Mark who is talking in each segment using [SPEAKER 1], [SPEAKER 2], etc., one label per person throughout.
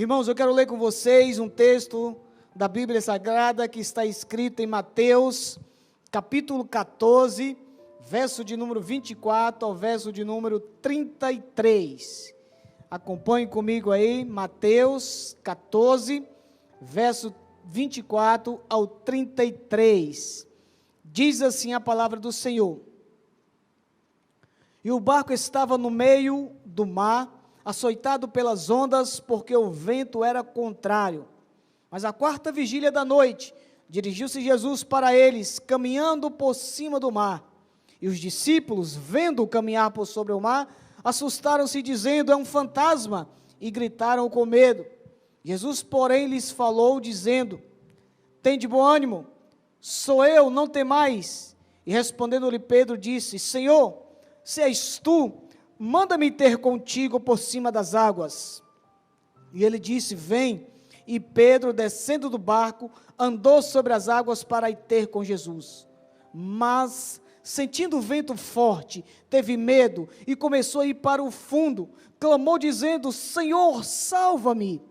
[SPEAKER 1] Irmãos, eu quero ler com vocês um texto da Bíblia Sagrada que está escrito em Mateus, capítulo 14, verso de número 24 ao verso de número 33. Acompanhe comigo aí, Mateus 14, verso 24 ao 33. Diz assim a palavra do Senhor: E o barco estava no meio do mar, açoitado pelas ondas, porque o vento era contrário. Mas à quarta vigília da noite, dirigiu-se Jesus para eles, caminhando por cima do mar. E os discípulos, vendo-o caminhar por sobre o mar, assustaram-se, dizendo: é um fantasma, e gritaram com medo. Jesus, porém, lhes falou, dizendo: tende bom ânimo, sou eu, não temais. E respondendo-lhe Pedro, disse: Senhor, se és tu, manda-me ter contigo por cima das águas. E ele disse: vem. E Pedro, descendo do barco, andou sobre as águas para ir ter com Jesus. Mas, sentindo o vento forte, teve medo e começou a ir para o fundo. Clamou dizendo: Senhor, salva-me.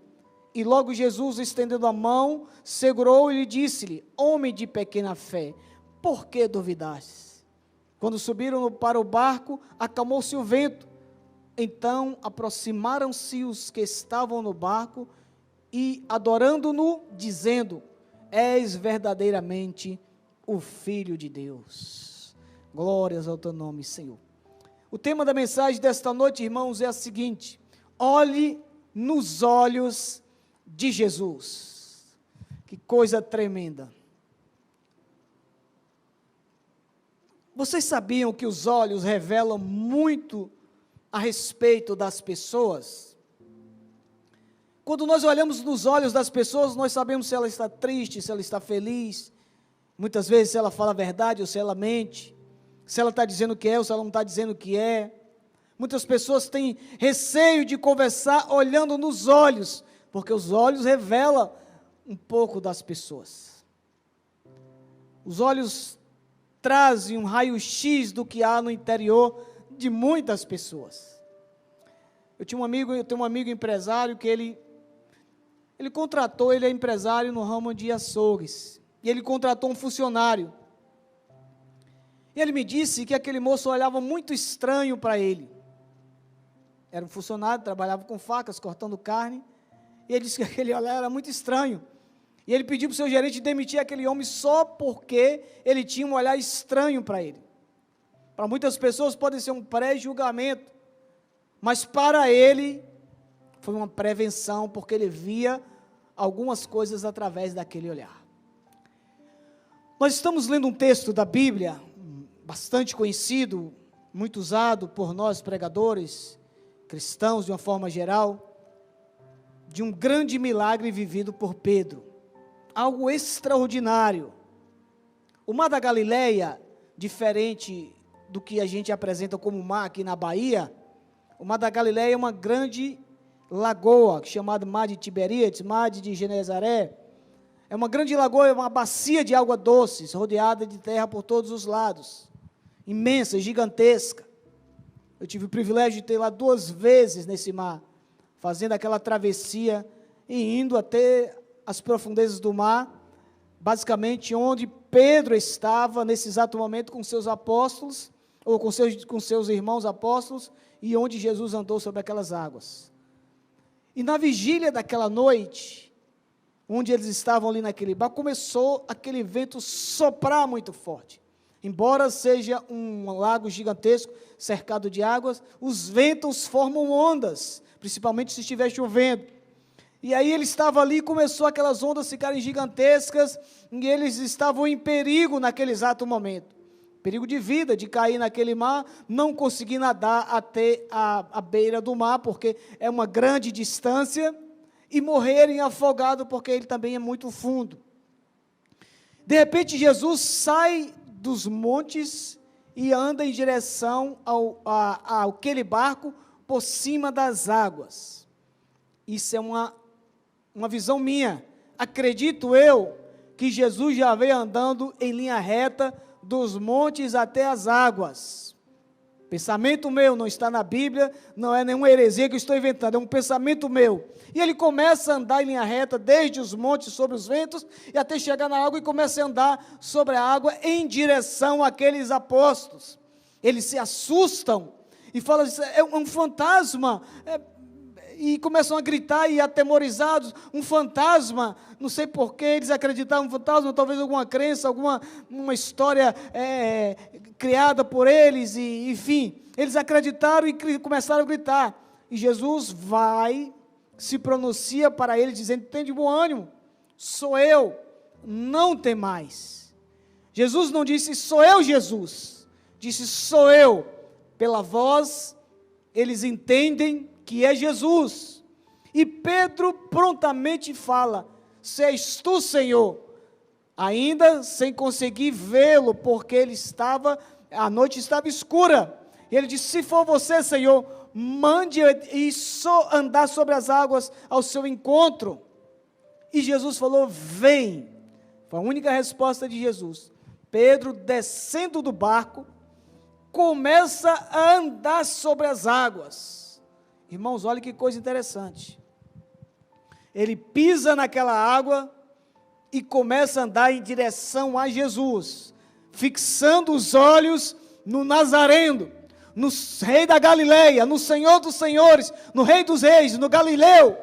[SPEAKER 1] E logo Jesus, estendendo a mão, segurou e lhe disse-lhe: homem de pequena fé, por que duvidastes? Quando subiram para o barco, acalmou-se o vento. Então aproximaram-se os que estavam no barco e, adorando-no, dizendo: és verdadeiramente o Filho de Deus. Glórias ao teu nome, Senhor. O tema da mensagem desta noite, irmãos, é a seguinte: olhe nos olhos de Jesus. Que coisa tremenda. Vocês sabiam que os olhos revelam muito a respeito das pessoas? Quando nós olhamos nos olhos das pessoas, nós sabemos se ela está triste, se ela está feliz. Muitas vezes se ela fala a verdade ou se ela mente. Se ela está dizendo o que é ou se ela não está dizendo o que é. Muitas pessoas têm receio de conversar olhando nos olhos, porque os olhos revelam um pouco das pessoas. Os olhos trazem um raio-x do que há no interior de muitas pessoas. Eu tenho um amigo empresário que ele é empresário no ramo de açougues, e ele contratou um funcionário. E ele me disse que aquele moço olhava muito estranho para ele. Era um funcionário, trabalhava com facas, cortando carne, e ele disse que aquele olhar era muito estranho. E ele pediu para o seu gerente demitir aquele homem só porque ele tinha um olhar estranho para ele. Para muitas pessoas pode ser um pré-julgamento, mas para ele foi uma prevenção, porque ele via algumas coisas através daquele olhar. Nós estamos lendo um texto da Bíblia, bastante conhecido, muito usado por nós pregadores, cristãos de uma forma geral, de um grande milagre vivido por Pedro. Algo extraordinário. O mar da Galileia, diferente do que a gente apresenta como mar aqui na Bahia, o mar da Galileia é uma grande lagoa, chamada Mar de Tiberíades, Mar de Genezaré. É uma grande lagoa, é uma bacia de água doce, rodeada de terra por todos os lados. Imensa, gigantesca. Eu tive o privilégio de ter lá 2 vezes nesse mar, fazendo aquela travessia e indo até as profundezas do mar, basicamente onde Pedro estava nesse exato momento com seus apóstolos, ou com seus irmãos apóstolos, e onde Jesus andou sobre aquelas águas. E na vigília daquela noite, onde eles estavam ali naquele barco, começou aquele vento soprar muito forte. Embora seja um lago gigantesco, cercado de águas, os ventos formam ondas, principalmente se estiver chovendo. E aí ele estava ali e começou aquelas ondas ficarem gigantescas, e eles estavam em perigo naquele exato momento. Perigo de vida, de cair naquele mar, não conseguir nadar até a beira do mar, porque é uma grande distância, e morrerem afogados, porque ele também é muito fundo. De repente Jesus sai dos montes e anda em direção àquele barco por cima das águas. Isso é uma visão minha. Acredito eu que Jesus já veio andando em linha reta dos montes até as águas. Pensamento meu, não está na Bíblia, não é nenhuma heresia que eu estou inventando, é um pensamento meu. E ele começa a andar em linha reta, desde os montes sobre os ventos, e até chegar na água, e começa a andar sobre a água em direção àqueles apóstolos. Eles se assustam, e falam, é um fantasma, e começam a gritar, e atemorizados, um fantasma, não sei porquê, eles acreditavam um fantasma, talvez alguma crença, uma história criada por eles, e, enfim, eles acreditaram e começaram a gritar, e Jesus se pronuncia para eles, dizendo, tem de bom ânimo, sou eu, não temais. Jesus não disse, sou eu Jesus, disse, sou eu. Pela voz, eles entendem que é Jesus, e Pedro prontamente fala, se és tu, Senhor, ainda sem conseguir vê-lo, porque a noite estava escura, e ele disse, se for você, Senhor, mande e só andar sobre as águas ao seu encontro, e Jesus falou, vem, foi a única resposta de Jesus. Pedro, descendo do barco, começa a andar sobre as águas. Irmãos, olha que coisa interessante. Ele pisa naquela água e começa a andar em direção a Jesus, fixando os olhos no Nazareno, no Rei da Galileia, no Senhor dos Senhores, no Rei dos Reis, no Galileu,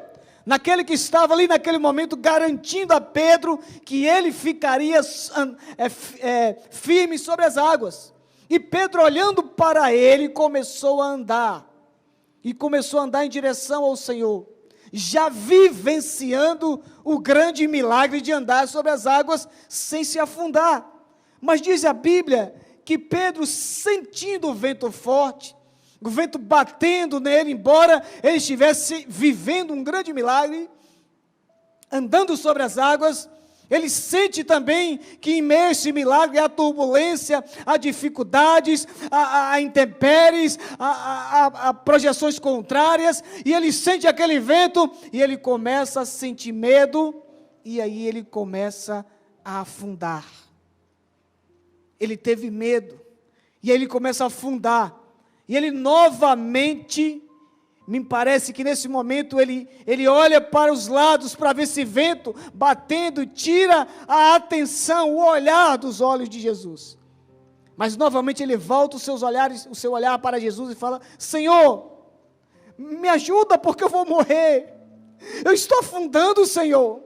[SPEAKER 1] naquele que estava ali naquele momento garantindo a Pedro que ele ficaria firme sobre as águas. E Pedro, olhando para ele, começou a andar. E começou a andar em direção ao Senhor, já vivenciando o grande milagre de andar sobre as águas sem se afundar. Mas diz a Bíblia que Pedro, sentindo o vento forte, o vento batendo nele, embora ele estivesse vivendo um grande milagre, andando sobre as águas, ele sente também que em meio a esse milagre há turbulência, há dificuldades, há intempéries, há projeções contrárias, e ele sente aquele vento, e ele começa a sentir medo, e aí ele começa a afundar. Ele teve medo, e aí ele começa a afundar, e ele novamente, me parece que nesse momento ele olha para os lados para ver esse vento batendo, tira a atenção, o olhar dos olhos de Jesus. Mas novamente ele volta o seu olhar para Jesus e fala, Senhor, me ajuda porque eu vou morrer, eu estou afundando, Senhor.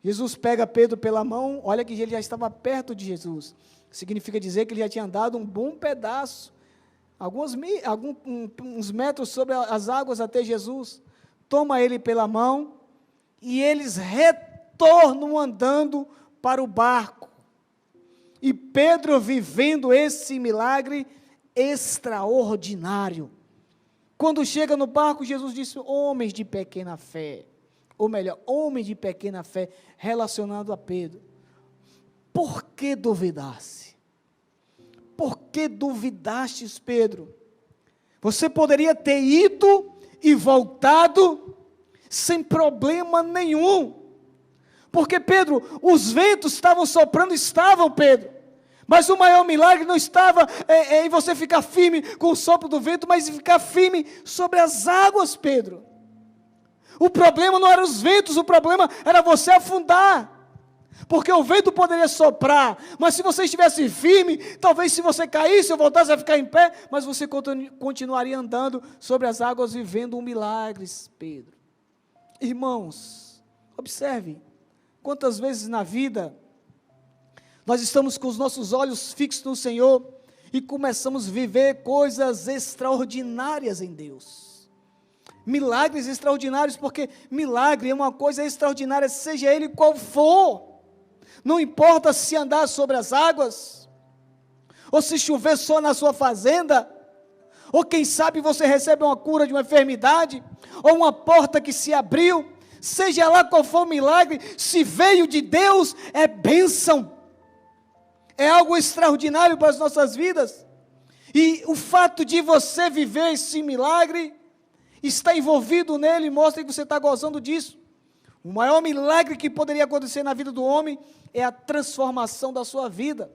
[SPEAKER 1] Jesus pega Pedro pela mão, olha que ele já estava perto de Jesus, significa dizer que ele já tinha andado um bom pedaço, uns metros sobre as águas até Jesus, toma ele pela mão, e eles retornam andando para o barco, e Pedro vivendo esse milagre extraordinário. Quando chega no barco, Jesus disse, homens de pequena fé, ou melhor, homem de pequena fé, relacionado a Pedro, por que duvidasse? Por que duvidastes, Pedro? Você poderia ter ido e voltado sem problema nenhum. Porque, Pedro, os ventos estavam soprando, Pedro. Mas o maior milagre não estava em você ficar firme com o sopro do vento, mas em ficar firme sobre as águas, Pedro. O problema não eram os ventos, o problema era você afundar. Porque o vento poderia soprar, mas se você estivesse firme, talvez se você caísse ou voltasse a ficar em pé, mas você continuaria andando sobre as águas, vivendo um milagre, Pedro. Irmãos, observe, quantas vezes na vida, nós estamos com os nossos olhos fixos no Senhor, e começamos a viver coisas extraordinárias em Deus. Milagres extraordinários, porque milagre é uma coisa extraordinária, seja ele qual for. Não importa se andar sobre as águas, ou se chover só na sua fazenda, ou quem sabe você recebe uma cura de uma enfermidade, ou uma porta que se abriu, seja lá qual for o milagre, se veio de Deus, é bênção, é algo extraordinário para as nossas vidas, e o fato de você viver esse milagre, está envolvido nele, mostra que você está gozando disso. O maior milagre que poderia acontecer na vida do homem, é a transformação da sua vida.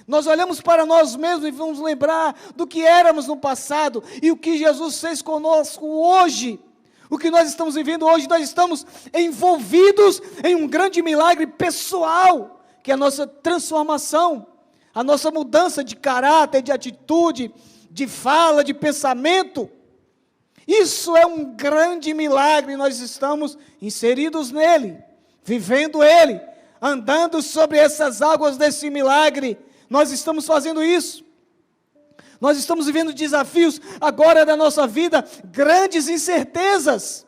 [SPEAKER 1] Nós olhamos para nós mesmos e vamos lembrar do que éramos no passado e o que Jesus fez conosco hoje. O que nós estamos vivendo hoje, nós estamos envolvidos em um grande milagre pessoal, que é a nossa transformação, a nossa mudança de caráter, de atitude, de fala, de pensamento. Isso é um grande milagre, nós estamos inseridos nele, vivendo ele, andando sobre essas águas desse milagre. Nós estamos fazendo isso. Nós estamos vivendo desafios agora da nossa vida, grandes incertezas.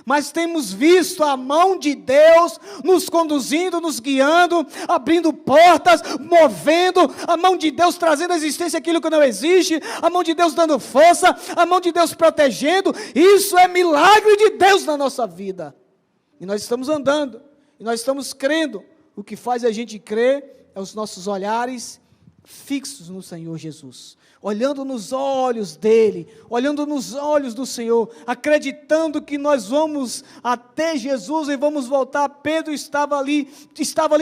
[SPEAKER 1] Mas temos visto a mão de Deus nos conduzindo, nos guiando, abrindo portas, movendo, a mão de Deus trazendo à existência aquilo que não existe, a mão de Deus dando força, a mão de Deus protegendo. Isso é milagre de Deus na nossa vida. E nós estamos andando, e nós estamos crendo. O que faz a gente crer é os nossos olhares fixos no Senhor Jesus, olhando nos olhos dele, olhando nos olhos do Senhor, acreditando que nós vamos até Jesus e vamos voltar. Pedro estava ali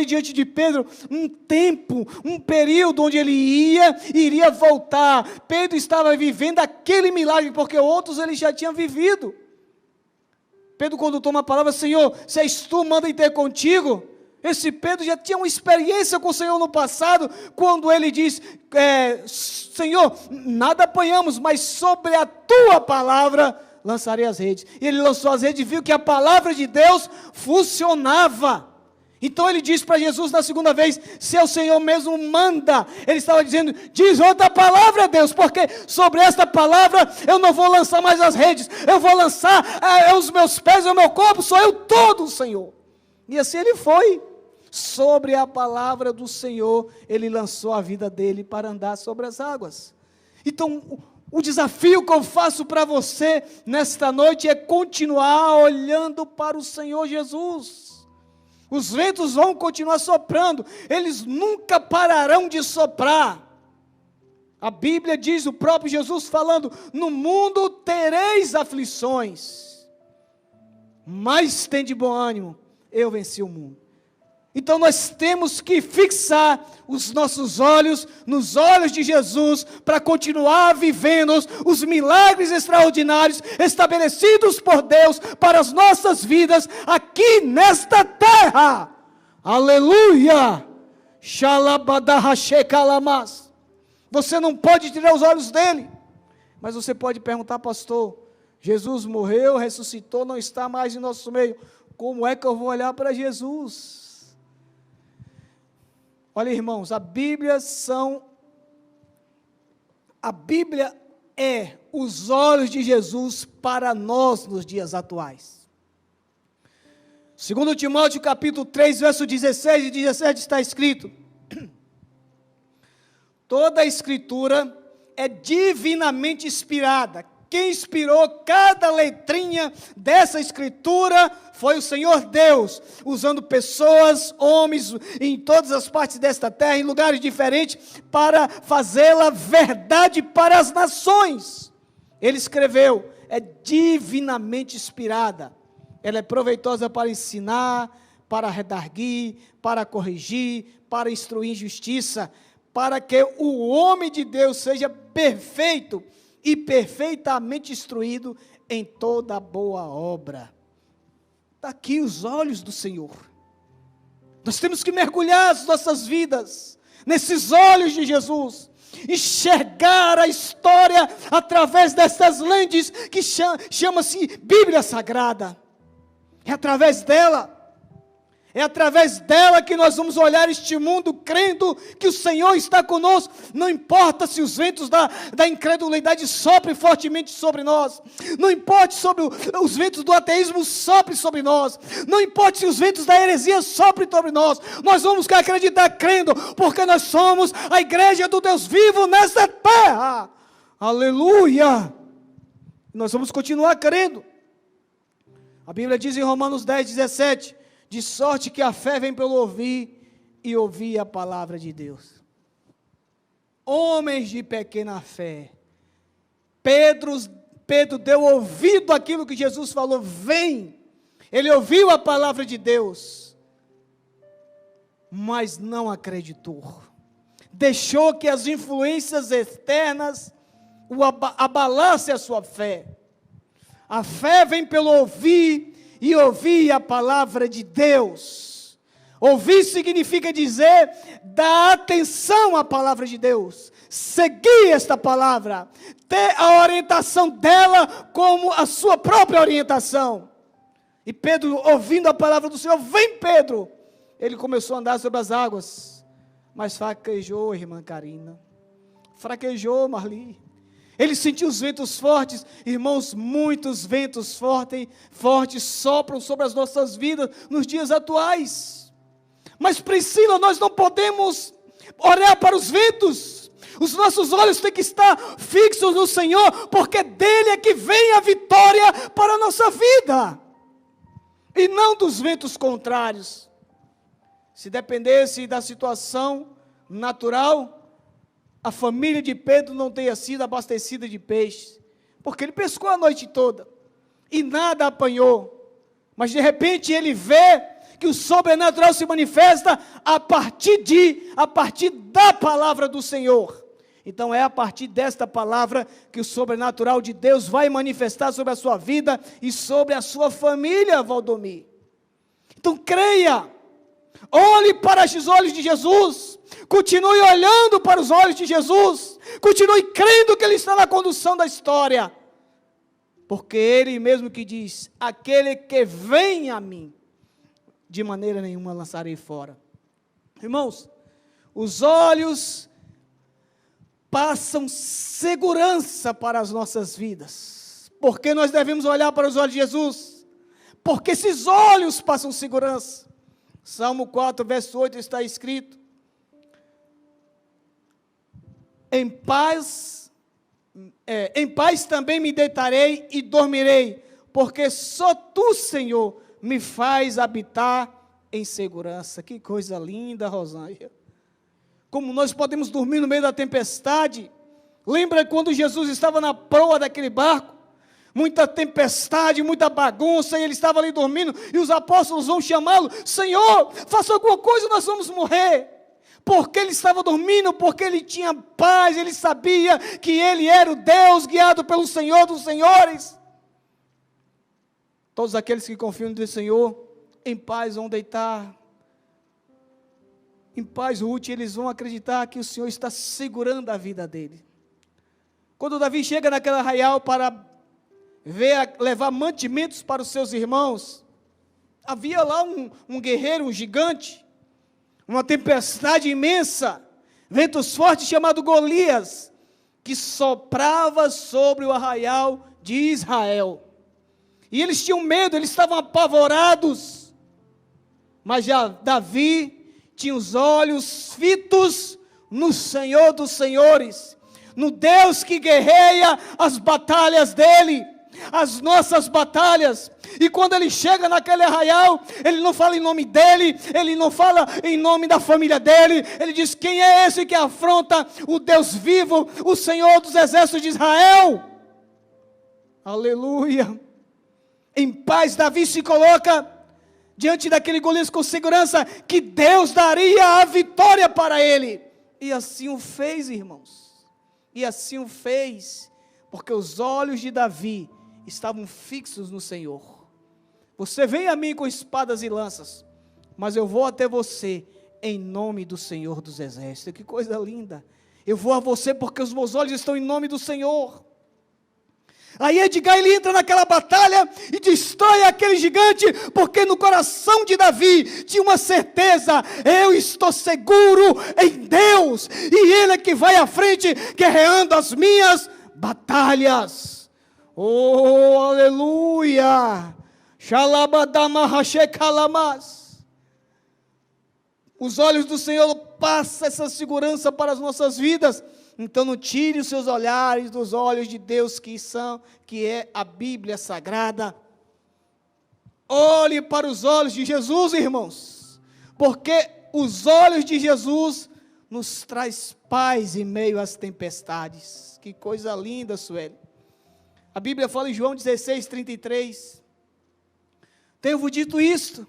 [SPEAKER 1] diante de Pedro, um tempo, um período onde ele iria voltar. Pedro estava vivendo aquele milagre, porque outros ele já tinha vivido. Pedro, quando toma a palavra, Senhor, se és tu, manda ter contigo. Esse Pedro já tinha uma experiência com o Senhor no passado, quando ele diz, Senhor, nada apanhamos, mas sobre a tua palavra lançarei as redes. E ele lançou as redes e viu que a palavra de Deus funcionava. Então ele disse para Jesus na segunda vez, se o Senhor mesmo manda, ele estava dizendo, diz outra palavra, Deus, porque sobre esta palavra eu não vou lançar mais as redes, eu vou lançar os meus pés, o meu corpo, sou eu todo, Senhor. E assim ele foi. Sobre a palavra do Senhor, ele lançou a vida dele para andar sobre as águas. Então, o desafio que eu faço para você nesta noite é continuar olhando para o Senhor Jesus. Os ventos vão continuar soprando, eles nunca pararão de soprar. A Bíblia diz, o próprio Jesus falando, no mundo tereis aflições, mas tende bom ânimo, eu venci o mundo. Então nós temos que fixar os nossos olhos nos olhos de Jesus, para continuar vivendo os milagres extraordinários estabelecidos por Deus para as nossas vidas aqui nesta terra. Aleluia! Shalabadahashekalamas. Você não pode tirar os olhos dele, mas você pode perguntar, pastor, Jesus morreu, ressuscitou, não está mais em nosso meio, como é que eu vou olhar para Jesus? Olha, irmãos, a Bíblia é os olhos de Jesus para nós nos dias atuais. 2 Timóteo capítulo 3, verso 16 e 17 está escrito, toda a escritura é divinamente inspirada. Quem inspirou cada letrinha dessa escritura foi o Senhor Deus, usando pessoas, homens, em todas as partes desta terra, em lugares diferentes, para fazê-la verdade para as nações. Ele escreveu, é divinamente inspirada, ela é proveitosa para ensinar, para redarguir, para corrigir, para instruir em justiça, para que o homem de Deus seja perfeito, e perfeitamente instruído em toda boa obra. Está aqui os olhos do Senhor. Nós temos que mergulhar as nossas vidas nesses olhos de Jesus, enxergar a história através dessas lentes que chama-se Bíblia Sagrada. É através dela que nós vamos olhar este mundo crendo que o Senhor está conosco. Não importa se os ventos da incredulidade soprem fortemente sobre nós, não importa sobre os ventos do ateísmo soprem sobre nós, não importa se os ventos da heresia soprem sobre nós, nós vamos acreditar crendo, porque nós somos a igreja do Deus vivo nessa terra. Aleluia! Nós vamos continuar crendo. A Bíblia diz em Romanos 10, 17, de sorte que a fé vem pelo ouvir, e ouvir a palavra de Deus. Homens de pequena fé. Pedro deu ouvido àquilo que Jesus falou, vem. Ele ouviu a palavra de Deus, mas não acreditou. deixou que as influências externas abalassem a sua fé. A fé vem pelo ouvir, e ouvir a palavra de Deus. Ouvir significa dizer, dar atenção à palavra de Deus, seguir esta palavra, ter a orientação dela como a sua própria orientação. E Pedro, ouvindo a palavra do Senhor, vem Pedro, ele começou a andar sobre as águas, mas fraquejou, irmã Karina, fraquejou, Marli. Ele sentiu os ventos fortes. Irmãos, muitos ventos fortes sopram sobre as nossas vidas nos dias atuais. Mas Priscila, nós não podemos olhar para os ventos. Os nossos olhos têm que estar fixos no Senhor, porque dele é que vem a vitória para a nossa vida, e não dos ventos contrários. Se dependesse da situação natural, a família de Pedro não tenha sido abastecida de peixe, porque ele pescou a noite toda, e nada apanhou, mas de repente ele vê que o sobrenatural se manifesta a partir da palavra do Senhor. Então é a partir desta palavra que o sobrenatural de Deus vai manifestar sobre a sua vida e sobre a sua família, Valdomir. Então creia, olhe para os olhos de Jesus, continue olhando para os olhos de Jesus, continue crendo que Ele está na condução da história, porque Ele mesmo que diz, aquele que vem a mim, de maneira nenhuma lançarei fora. Irmãos, os olhos passam segurança para as nossas vidas. Por que nós devemos olhar para os olhos de Jesus? Porque esses olhos passam segurança. Salmo 4, verso 8 está escrito: em paz também me deitarei e dormirei, porque só Tu, Senhor, me faz habitar em segurança. Que coisa linda, Rosângela. Como nós podemos dormir no meio da tempestade. Lembra quando Jesus estava na proa daquele barco? Muita tempestade, muita bagunça, e ele estava ali dormindo, e os apóstolos vão chamá-lo: Senhor, faça alguma coisa, nós vamos morrer. Porque ele estava dormindo, porque ele tinha paz, ele sabia que ele era o Deus guiado pelo Senhor dos senhores. Todos aqueles que confiam no Senhor, em paz vão deitar, em paz, Ruth, eles vão acreditar que o Senhor está segurando a vida dele. Quando Davi chega naquele arraial para levar mantimentos para os seus irmãos, havia lá um guerreiro, um gigante, uma tempestade imensa, ventos fortes chamado Golias, que soprava sobre o arraial de Israel. E eles tinham medo, eles estavam apavorados, mas já Davi tinha os olhos fitos no Senhor dos senhores, no Deus que guerreia as batalhas dele, as nossas batalhas. E quando ele chega naquele arraial, ele não fala em nome dele, ele não fala em nome da família dele, ele diz: quem é esse que afronta o Deus vivo, o Senhor dos exércitos de Israel? Aleluia. Em paz, Davi se coloca diante daquele Golias com segurança que Deus daria a vitória para ele. E assim o fez, irmãos. E assim o fez, porque os olhos de Davi estavam fixos no Senhor. Você vem a mim com espadas e lanças, mas eu vou até você em nome do Senhor dos exércitos. Que coisa linda. Eu vou a você porque os meus olhos estão em nome do Senhor. Aí Edgar, ele entra naquela batalha e destrói aquele gigante, porque no coração de Davi tinha uma certeza: eu estou seguro em Deus, e Ele é que vai à frente, guerreando as minhas batalhas. Oh, aleluia! Xalabadamahashekalamas. Os olhos do Senhor passam essa segurança para as nossas vidas. Então não tire os seus olhares dos olhos de Deus, que é a Bíblia Sagrada. Olhe para os olhos de Jesus, irmãos, porque os olhos de Jesus nos traz paz em meio às tempestades. Que coisa linda, Sueli. A Bíblia fala em João 16:33. Tenho-vos dito isto,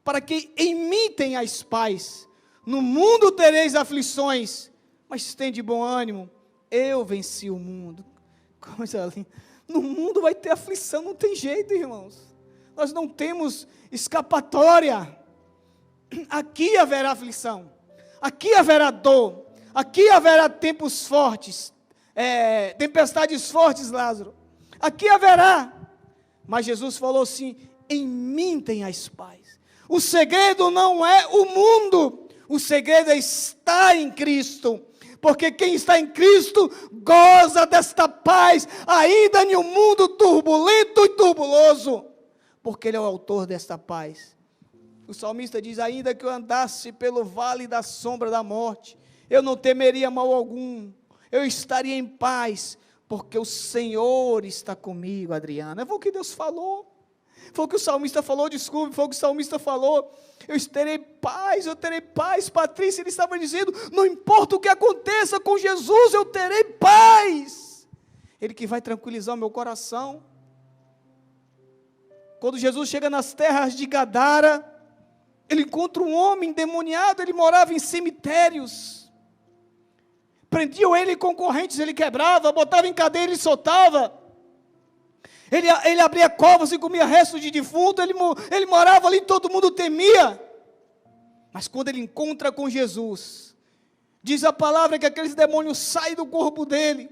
[SPEAKER 1] para que em mim tenhais paz. No mundo tereis aflições, mas tem de bom ânimo, eu venci o mundo. Coisa linda. No mundo vai ter aflição, não tem jeito, irmãos. Nós não temos escapatória. Aqui haverá aflição, aqui haverá dor, aqui haverá tempos fortes, tempestades fortes, Lázaro. Aqui haverá. Mas Jesus falou assim: em mim tenhas paz. O segredo não é o mundo, o segredo é estar em Cristo. Porque quem está em Cristo goza desta paz, ainda em um mundo turbulento e turbuloso, porque Ele é o autor desta paz. O salmista diz: ainda que eu andasse pelo vale da sombra da morte, eu não temeria mal algum, eu estaria em paz, porque o Senhor está comigo. Adriana, foi o que Deus falou, foi o que o salmista falou, desculpe, foi o que o salmista falou. Eu terei paz, Patrícia. Ele estava dizendo: não importa o que aconteça com Jesus, eu terei paz. Ele que vai tranquilizar o meu coração. Quando Jesus chega nas terras de Gadara, ele encontra um homem endemoniado. Ele morava em cemitérios, prendiam ele com correntes, ele quebrava, botava em cadeia, ele soltava. Ele abria covas e comia restos de defunto. Ele morava ali, todo mundo temia. Mas quando ele encontra com Jesus, diz a palavra que aqueles demônios saem do corpo dele.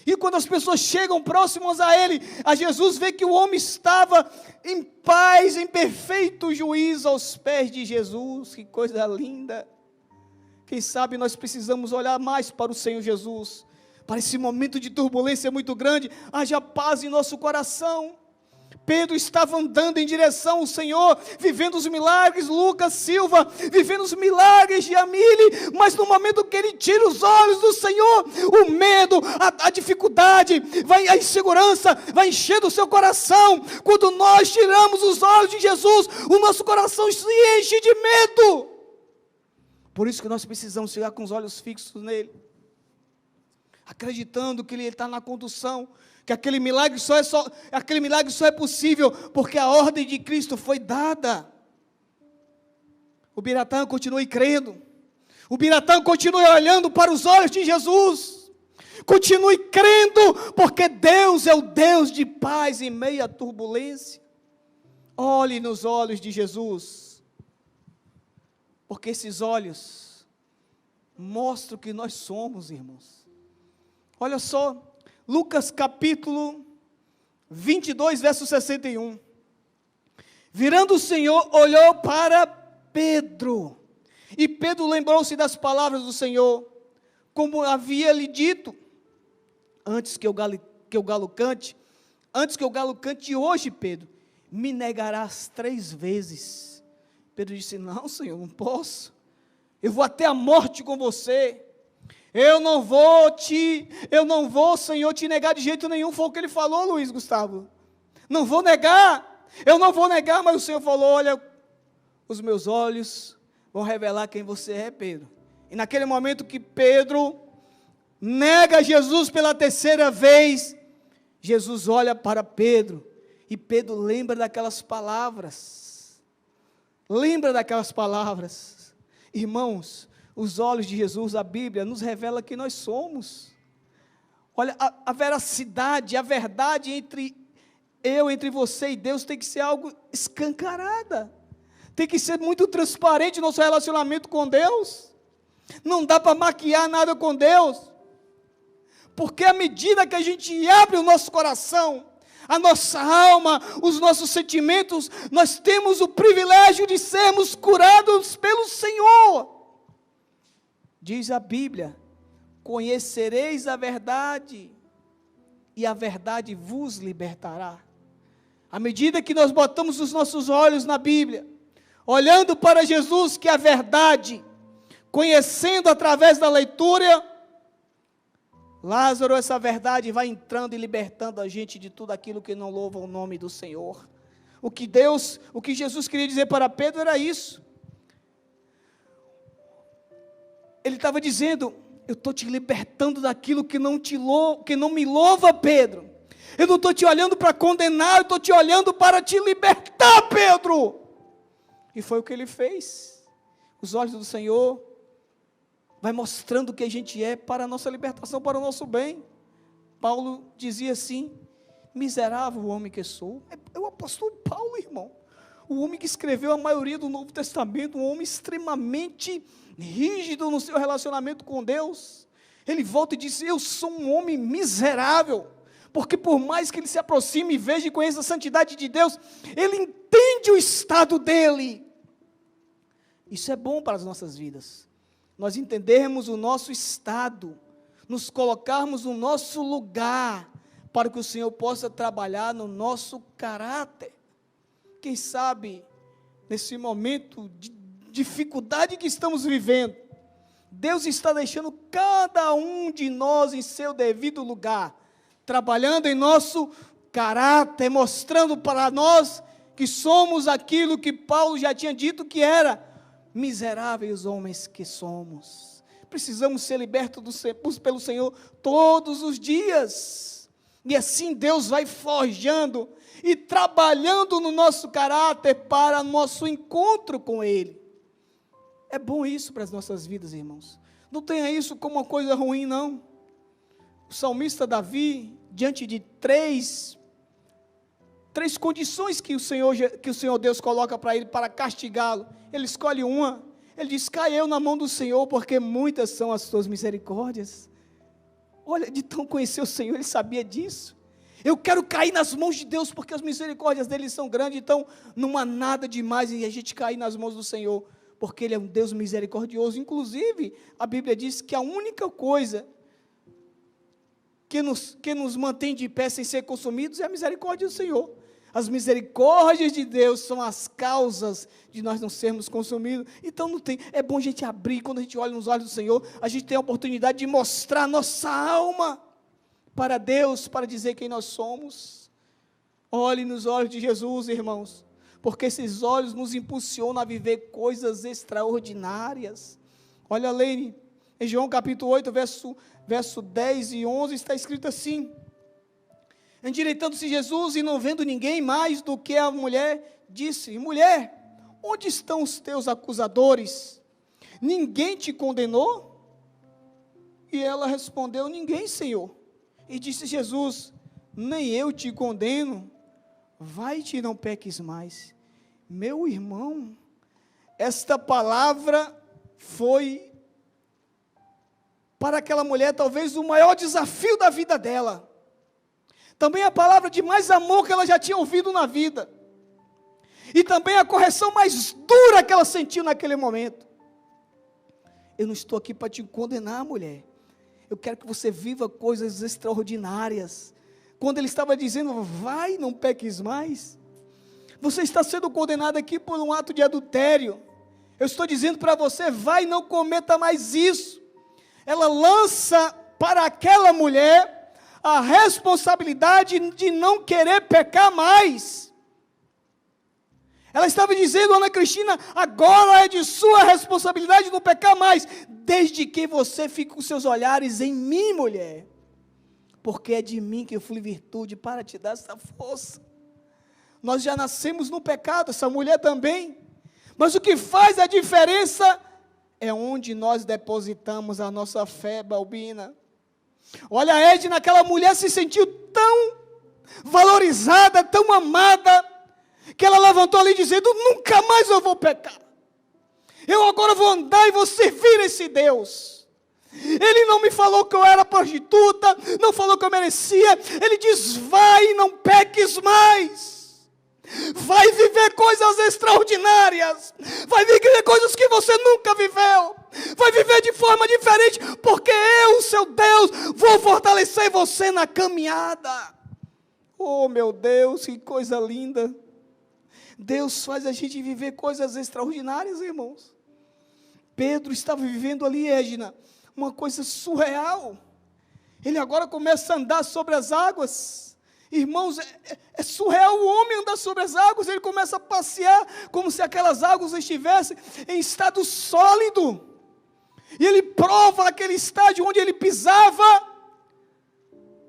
[SPEAKER 1] E quando as pessoas chegam próximas a ele, a Jesus, vê que o homem estava em paz, em perfeito juízo aos pés de Jesus. Que coisa linda. Quem sabe nós precisamos olhar mais para o Senhor Jesus, para esse momento de turbulência muito grande. Haja paz em nosso coração. Pedro estava andando em direção ao Senhor, vivendo os milagres. Lucas Silva, vivendo os milagres de Amílio, mas no momento que ele tira os olhos do Senhor, o medo, a dificuldade, a insegurança vai enchendo o seu coração. Quando nós tiramos os olhos de Jesus, o nosso coração se enche de medo. Por isso que nós precisamos ficar com os olhos fixos nele, acreditando que ele está na condução, que aquele milagre só é possível porque a ordem de Cristo foi dada. O Biratã continue crendo, o Biratã continue olhando para os olhos de Jesus, continue crendo, porque Deus é o Deus de paz em meio à turbulência. Olhe nos olhos de Jesus, porque esses olhos mostram o que nós somos, irmãos. Olha só, Lucas capítulo 22, verso 61. Virando o Senhor, olhou para Pedro, e Pedro lembrou-se das palavras do Senhor, como havia lhe dito: antes que o galo cante hoje, Pedro, me negarás 3 vezes. Pedro disse: não, Senhor, não posso, eu vou até a morte com você. Eu não vou, Senhor, te negar de jeito nenhum. Foi o que ele falou, Luiz Gustavo. Não vou negar, eu não vou negar. Mas o Senhor falou: olha, os meus olhos vão revelar quem você é, Pedro. E naquele momento que Pedro nega Jesus pela 3ª vez, Jesus olha para Pedro, e Pedro lembra daquelas palavras. Irmãos, os olhos de Jesus, a Bíblia nos revela quem nós somos. Olha, a veracidade, a verdade entre você e Deus tem que ser algo escancarada. Tem que ser muito transparente nosso relacionamento com Deus. Não dá para maquiar nada com Deus. Porque à medida que a gente abre o nosso coração, a nossa alma, os nossos sentimentos, nós temos o privilégio de sermos curados pelo Senhor. Diz a Bíblia: conhecereis a verdade, e a verdade vos libertará. À medida que nós botamos os nossos olhos na Bíblia, olhando para Jesus, que é a verdade, conhecendo através da leitura, Lázaro, essa verdade vai entrando e libertando a gente de tudo aquilo que não louva o nome do Senhor. O que Jesus queria dizer para Pedro era isso. Ele estava dizendo: eu estou te libertando daquilo que não me louva, Pedro. Eu não estou te olhando para condenar, eu estou te olhando para te libertar, Pedro. E foi o que ele fez. Os olhos do Senhor vai mostrando o que a gente é para a nossa libertação, para o nosso bem. Paulo dizia assim: miserável homem que sou. É o apóstolo Paulo, irmão. O homem que escreveu a maioria do Novo Testamento, um homem extremamente rígido no seu relacionamento com Deus. Ele volta e diz: eu sou um homem miserável, porque por mais que ele se aproxime e veja e conheça a santidade de Deus, ele entende o estado dele. Isso é bom para as nossas vidas, nós entendermos o nosso estado, nos colocarmos no nosso lugar, para que o Senhor possa trabalhar no nosso caráter. Quem sabe, nesse momento de dificuldade que estamos vivendo, Deus está deixando cada um de nós em seu devido lugar, trabalhando em nosso caráter, mostrando para nós que somos aquilo que Paulo já tinha dito que era: miseráveis homens que somos. Precisamos ser libertos pelo Senhor todos os dias, e assim Deus vai forjando e trabalhando no nosso caráter para nosso encontro com Ele. É bom isso para as nossas vidas, irmãos. Não tenha isso como uma coisa ruim, não. O salmista Davi, diante de três condições que o Senhor Deus coloca para ele, para castigá-lo, ele escolhe uma. Ele diz: cai eu na mão do Senhor, porque muitas são as suas misericórdias. Olha, de tão conhecer o Senhor, ele sabia disso. Eu quero cair nas mãos de Deus, porque as misericórdias dele são grandes. Então não há nada demais em a gente cair nas mãos do Senhor, porque Ele é um Deus misericordioso. Inclusive, a Bíblia diz que a única coisa que nos mantém de pé sem ser consumidos é a misericórdia do Senhor. As misericórdias de Deus são as causas de nós não sermos consumidos. Então não tem, é bom a gente abrir, quando a gente olha nos olhos do Senhor, a gente tem a oportunidade de mostrar nossa alma para Deus, para dizer quem nós somos. Olhe nos olhos de Jesus, irmãos, porque esses olhos nos impulsionam a viver coisas extraordinárias. Olha, Leine, em João capítulo 8, verso 10 e 11, está escrito assim: endireitando-se Jesus e não vendo ninguém mais do que a mulher, disse: mulher, onde estão os teus acusadores? Ninguém te condenou? E ela respondeu: ninguém, Senhor. E disse Jesus: nem eu te condeno, vai-te e não peques mais. Meu irmão, esta palavra foi para aquela mulher talvez o maior desafio da vida dela. Também a palavra de mais amor que ela já tinha ouvido na vida. E também a correção mais dura que ela sentiu naquele momento. Eu não estou aqui para te condenar, mulher. Eu quero que você viva coisas extraordinárias. Quando ele estava dizendo: vai, não peques mais. Você está sendo condenado aqui por um ato de adultério. Eu estou dizendo para você: vai, não cometa mais isso. Ela lança para aquela mulher a responsabilidade de não querer pecar mais. Ela estava dizendo: Ana Cristina, agora é de sua responsabilidade não pecar mais, desde que você fique com seus olhares em mim, mulher, porque é de mim que eu fui virtude para te dar essa força. Nós já nascemos no pecado, essa mulher também, mas o que faz a diferença é onde nós depositamos a nossa fé, Balbina. Olha, a Edna, aquela mulher se sentiu tão valorizada, tão amada, que ela levantou ali dizendo: nunca mais eu vou pecar. Eu agora vou andar e vou servir esse Deus. Ele não me falou que eu era prostituta, não falou que eu merecia. Ele diz: vai, não peques mais. Vai viver coisas extraordinárias. Vai viver coisas que você nunca viveu. Vai viver de forma diferente, porque eu, seu Deus, vou fortalecer você na caminhada. Oh, meu Deus, que coisa linda. Deus faz a gente viver coisas extraordinárias, irmãos. Pedro estava vivendo ali, Edna, uma coisa surreal. Ele agora começa a andar sobre as águas. Irmãos, é surreal o homem andar sobre as águas. Ele começa a passear como se aquelas águas estivessem em estado sólido. E ele prova aquele estágio onde ele pisava,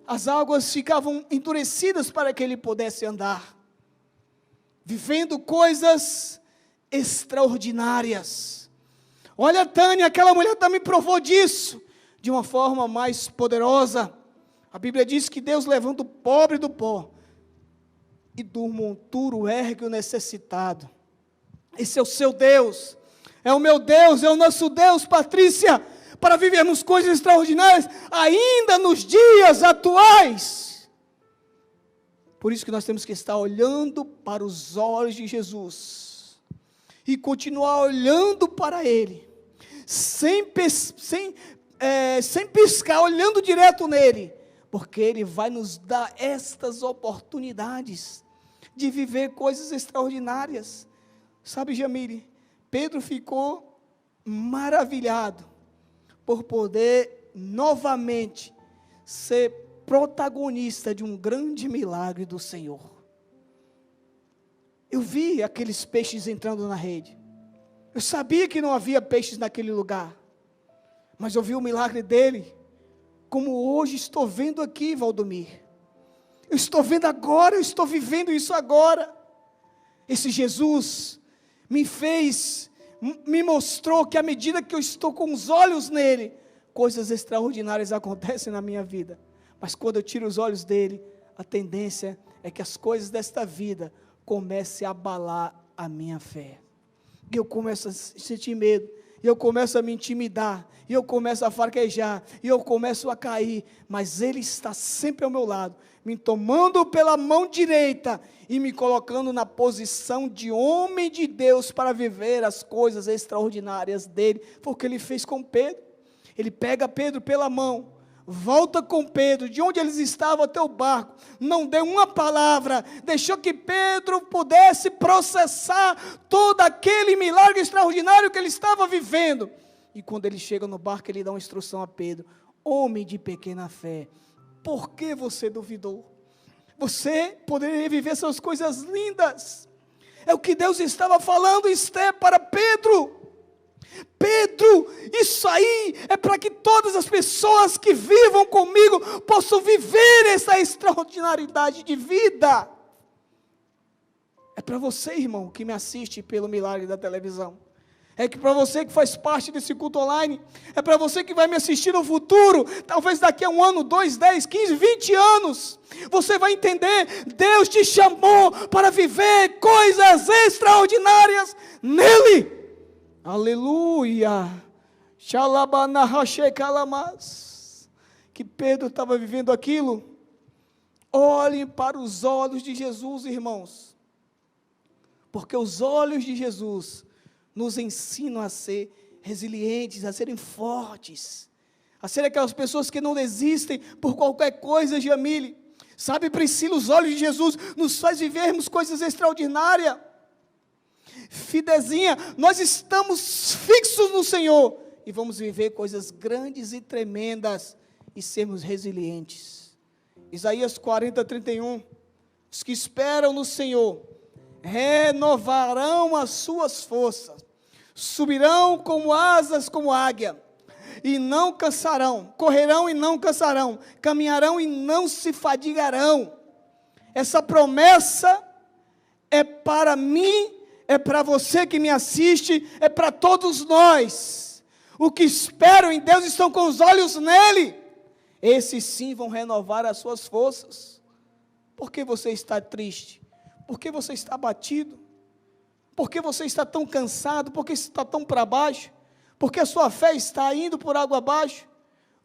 [SPEAKER 1] as águas ficavam endurecidas para que ele pudesse andar, vivendo coisas extraordinárias. Olha, Tânia, aquela mulher também provou disso, de uma forma mais poderosa. A Bíblia diz que Deus levanta o pobre do pó, e do monturo ergue o necessitado. Esse é o seu Deus, é o meu Deus, é o nosso Deus, Patrícia, para vivermos coisas extraordinárias, ainda nos dias atuais. Por isso que nós temos que estar olhando para os olhos de Jesus, e continuar olhando para Ele, sem piscar, olhando direto nele, porque Ele vai nos dar estas oportunidades, de viver coisas extraordinárias. Sabe, Jamile, Pedro ficou maravilhado, por poder novamente ser protagonista de um grande milagre do Senhor. Eu vi aqueles peixes entrando na rede, eu sabia que não havia peixes naquele lugar, mas eu vi o milagre dele, como hoje estou vendo aqui, Valdomir. Eu estou vendo agora, eu estou vivendo isso agora. Esse Jesus me mostrou que à medida que eu estou com os olhos nele, coisas extraordinárias acontecem na minha vida. Mas quando eu tiro os olhos dele, a tendência é que as coisas desta vida comecem a abalar a minha fé. E eu começo a sentir medo, e eu começo a me intimidar, e eu começo a fraquejar, e eu começo a cair, mas Ele está sempre ao meu lado, me tomando pela mão direita, e me colocando na posição de homem de Deus, para viver as coisas extraordinárias dEle, porque Ele fez com Pedro. Ele pega Pedro pela mão, volta com Pedro, de onde eles estavam até o barco, não deu uma palavra, deixou que Pedro pudesse processar todo aquele milagre extraordinário que ele estava vivendo. E quando ele chega no barco, ele dá uma instrução a Pedro: homem de pequena fé, por que você duvidou? Você poderia viver essas coisas lindas. É o que Deus estava falando, Esther, para Pedro. Pedro, isso aí é para que todas as pessoas que vivam comigo possam viver essa extraordinariedade de vida. É para você, irmão, que me assiste pelo milagre da televisão. É que para você que faz parte desse culto online, é para você que vai me assistir no futuro, talvez daqui a 1 ano, 2, 10, 15, 20 anos, você vai entender, Deus te chamou para viver coisas extraordinárias nele. Aleluia. Que Pedro estava vivendo aquilo. Olhem para os olhos de Jesus, irmãos, porque os olhos de Jesus nos ensinam a ser resilientes, a serem fortes, a ser aquelas pessoas que não desistem por qualquer coisa, Jamile. Sabe, Priscila, os olhos de Jesus nos faz vivermos coisas extraordinárias. Fidezinha, nós estamos fixos no Senhor, e vamos viver coisas grandes e tremendas, e sermos resilientes. Isaías 40, 31, os que esperam no Senhor, renovarão as suas forças, subirão como asas como águia, e não cansarão, correrão e não cansarão, caminharão e não se fadigarão. Essa promessa é para mim, é para você que me assiste, é para todos nós. O que esperam em Deus estão com os olhos nele, esses sim vão renovar as suas forças. Por que você está triste? Por que você está abatido? Por que você está tão cansado? Por que está tão para baixo? Por que a sua fé está indo por água abaixo?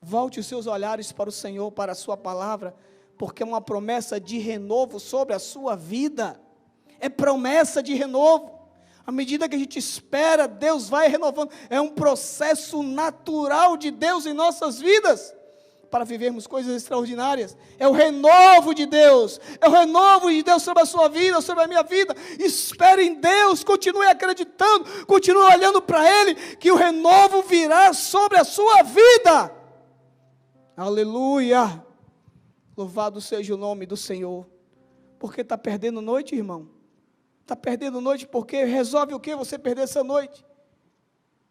[SPEAKER 1] Volte os seus olhares para o Senhor, para a sua palavra, porque é uma promessa de renovo sobre a sua vida. É promessa de renovo. À medida que a gente espera, Deus vai renovando. É um processo natural de Deus em nossas vidas, para vivermos coisas extraordinárias. É o renovo de Deus, é o renovo de Deus sobre a sua vida, sobre a minha vida. Espere em Deus, continue acreditando, continue olhando para Ele, que o renovo virá sobre a sua vida. Aleluia, louvado seja o nome do Senhor. Porque está perdendo noite, irmão? Está perdendo noite porque resolve o que você perder essa noite?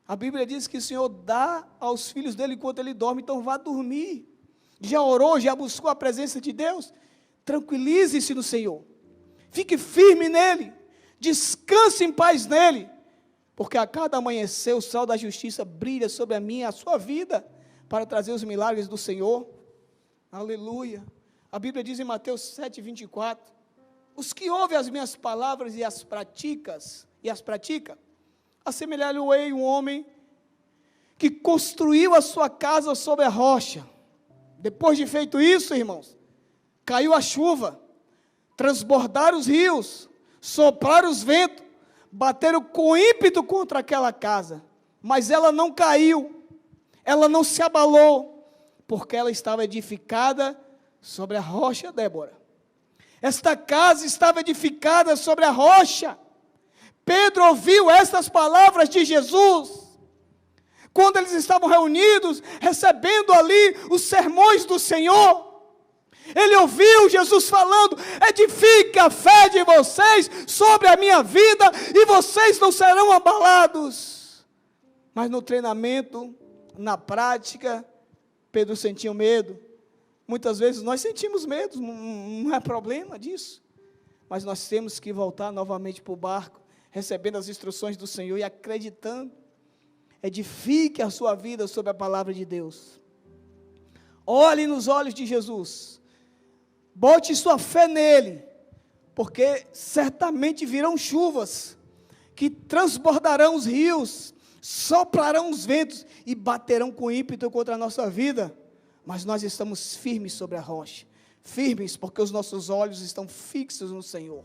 [SPEAKER 1] A Bíblia diz que o Senhor dá aos filhos dele enquanto ele dorme, então vá dormir. Já orou, já buscou a presença de Deus? Tranquilize-se no Senhor, fique firme nele, descanse em paz nele, porque a cada amanhecer o sol da justiça brilha sobre a minha e a sua vida, para trazer os milagres do Senhor. Aleluia. A Bíblia diz em Mateus 7:24, os que ouvem as minhas palavras e as pratica, assemelhar-lhe-ei um homem que construiu a sua casa sobre a rocha. Depois de feito isso, irmãos, caiu a chuva, transbordaram os rios, sopraram os ventos, bateram com ímpeto contra aquela casa, mas ela não caiu, ela não se abalou, porque ela estava edificada sobre a rocha, Débora. Esta casa estava edificada sobre a rocha. Pedro ouviu estas palavras de Jesus, quando eles estavam reunidos, recebendo ali os sermões do Senhor. Ele ouviu Jesus falando, edifique a fé de vocês sobre a minha vida, e vocês não serão abalados. Mas no treinamento, na prática, Pedro sentia medo. Muitas vezes nós sentimos medo, não é problema disso. Mas nós temos que voltar novamente para o barco, recebendo as instruções do Senhor e acreditando. Edifique a sua vida sobre a palavra de Deus. Olhe nos olhos de Jesus. Bote sua fé nele, porque certamente virão chuvas que transbordarão os rios, soprarão os ventos e baterão com ímpeto contra a nossa vida, mas nós estamos firmes sobre a rocha, firmes porque os nossos olhos estão fixos no Senhor,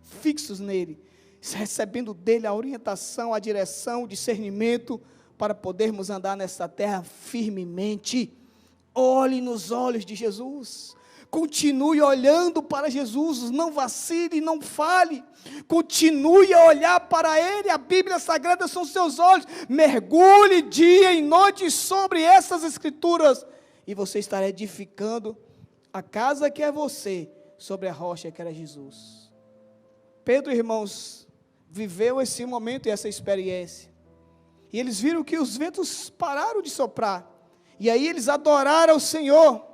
[SPEAKER 1] fixos nele, recebendo dele a orientação, a direção, o discernimento, para podermos andar nessa terra firmemente. Olhe nos olhos de Jesus, continue olhando para Jesus, não vacile, não fale, continue a olhar para Ele, a Bíblia Sagrada são seus olhos, mergulhe dia e noite sobre essas Escrituras, e você estará edificando a casa que é você, sobre a rocha que era Jesus. Pedro, irmãos, viveu esse momento e essa experiência, e eles viram que os ventos pararam de soprar, e aí eles adoraram o Senhor,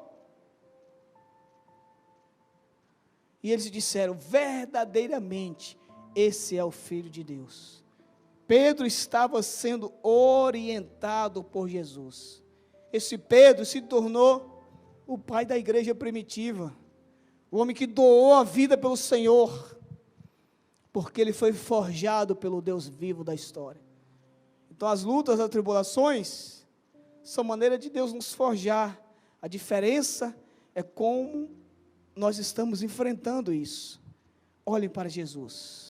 [SPEAKER 1] e eles disseram, verdadeiramente, esse é o Filho de Deus. Pedro estava sendo orientado por Jesus. Esse Pedro se tornou o pai da igreja primitiva, o homem que doou a vida pelo Senhor, porque ele foi forjado pelo Deus vivo da história. Então as lutas, as tribulações, são maneira de Deus nos forjar. A diferença é como nós estamos enfrentando isso. Olhem para Jesus.